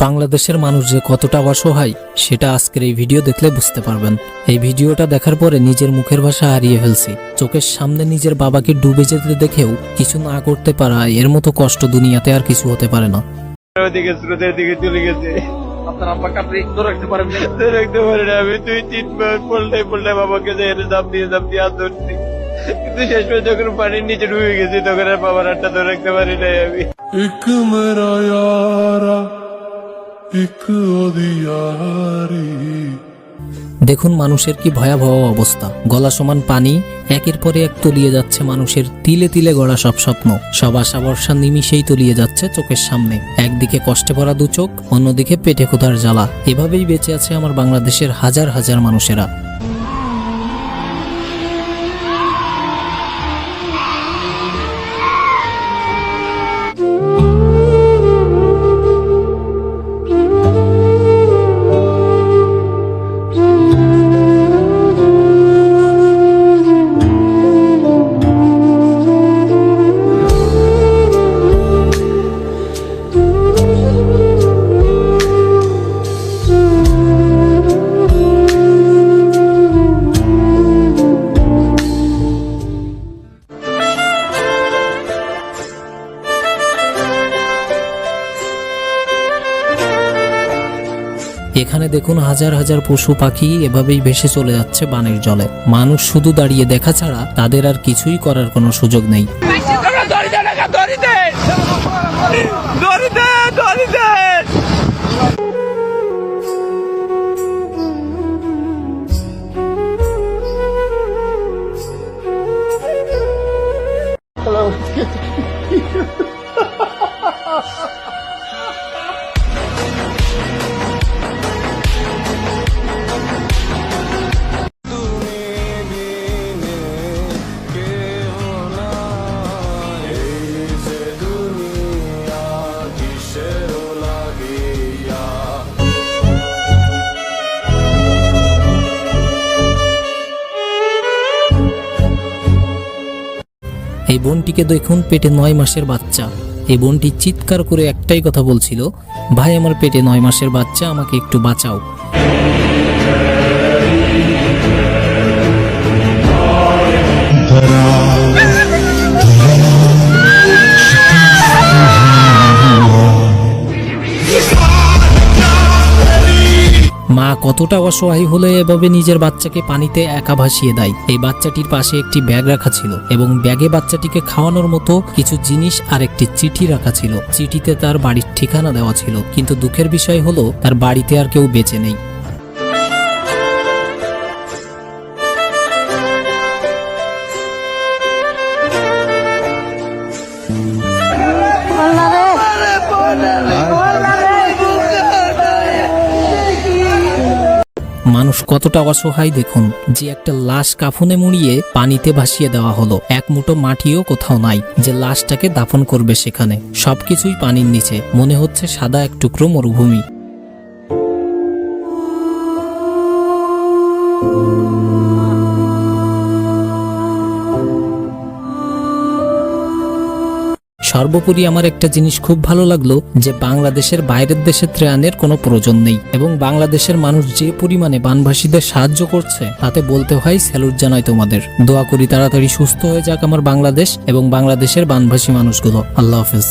বাংলাদেশের মানুষ যে কতটা অসহায় সেটা আজকের এই ভিডিও দেখলে বুঝতে পারবেন। এই ভিডিওটা দেখার পরে নিজের মুখের ভাষা হারিয়ে ফেলছি। চোখের সামনে নিজের বাবাকে ডুবে যেতে দেখেও কিছু না করতে পারা, এর মতো কষ্ট দুনিয়াতে আর কিছু হতে পারে না। ওদিকে স্রোতের দিকে চলে গেছে। আপনার আব্বাকে আপনি ধরে রাখতে পারেন না? ধরে রাখতে পারি না। আমি 2-3 বার পল্টায় বাবাকে জাপ দিয়ে হাত ধরছি, কিন্তু শেষ পর্যন্ত যখন পানির নিচে ডুবে গেছি তখন আর বাবার হাতটা ধরে রাখতে পারি নাই আমি। एक मेरा यारा एक ओदियारी। দেখুন মানুষের কি ভয়াবহ অবস্থা। গলা সমান পানি একের পরে এক তলিয়ে যাচ্ছে মানুষের তিলে তিলে গড়া সব স্বপ্ন, সব আশা ভরসা নিমিষেই তলিয়ে যাচ্ছে চোখের সামনে। একদিকে কষ্টে ভরা দু চোখ, অন্যদিকে পেটে ক্ষুধার জ্বালা। এভাবেই বেঁচে আছে আমার বাংলাদেশের হাজার হাজার মানুষেরা। এখানে দেখুন হাজার হাজার পশু পাখি এভাবেই ভেসে চলে যাচ্ছে বানের জলে। মানুষ শুধু দাঁড়িয়ে দেখা ছাড়া তাদের আর কিছুই করার কোনো সুযোগ নেই। এই বোনটিকে দেখুন, পেটে 9 মাসের বাচ্চা। এই বোনটি চিৎকার করে একটাই কথা বলছিল, ভাই আমার পেটে 9 মাসের বাচ্চা, আমাকে একটু বাঁচাও। মা কতটা অসহায় হলে এভাবে নিজের বাচ্চাকে পানিতে একা ভাসিয়ে দেয়। এই বাচ্চাটির পাশে একটি ব্যাগ রাখা ছিল এবং ব্যাগে বাচ্চাটিকে খাওয়ানোর মতো কিছু জিনিস আর একটি চিঠি রাখা ছিল। চিঠিতে তার বাড়ির ঠিকানা দেওয়া ছিল, কিন্তু দুঃখের বিষয় হলো তার বাড়িতে আর কেউ বেঁচে নেই। মানুষ কতটা অসহায় দেখুন, যে একটা লাশ কাফনে মুড়িয়ে পানিতে ভাসিয়ে দেওয়া হলো। এক মুঠো মাটিও কোথাও নাই যে লাশটাকে দাফন করবে সেখানে। সবকিছুই পানির নিচে, মনে হচ্ছে সাদা এক টুকরো মরুভূমি। সর্বোপরি আমার একটা জিনিস খুব ভালো লাগলো, যে বাংলাদেশের বাইরের দেশে ত্রাণের কোনো প্রয়োজন নেই এবং বাংলাদেশের মানুষ যে পরিমাণে বানভাসীদের সাহায্য করছে তাতে বলতে হয় স্যালুট জানাই তোমাদের। দোয়া করি তাড়াতাড়ি সুস্থ হয়ে যাক আমার বাংলাদেশ এবং বাংলাদেশের বানভাসী মানুষগুলো। আল্লাহ হাফেজ।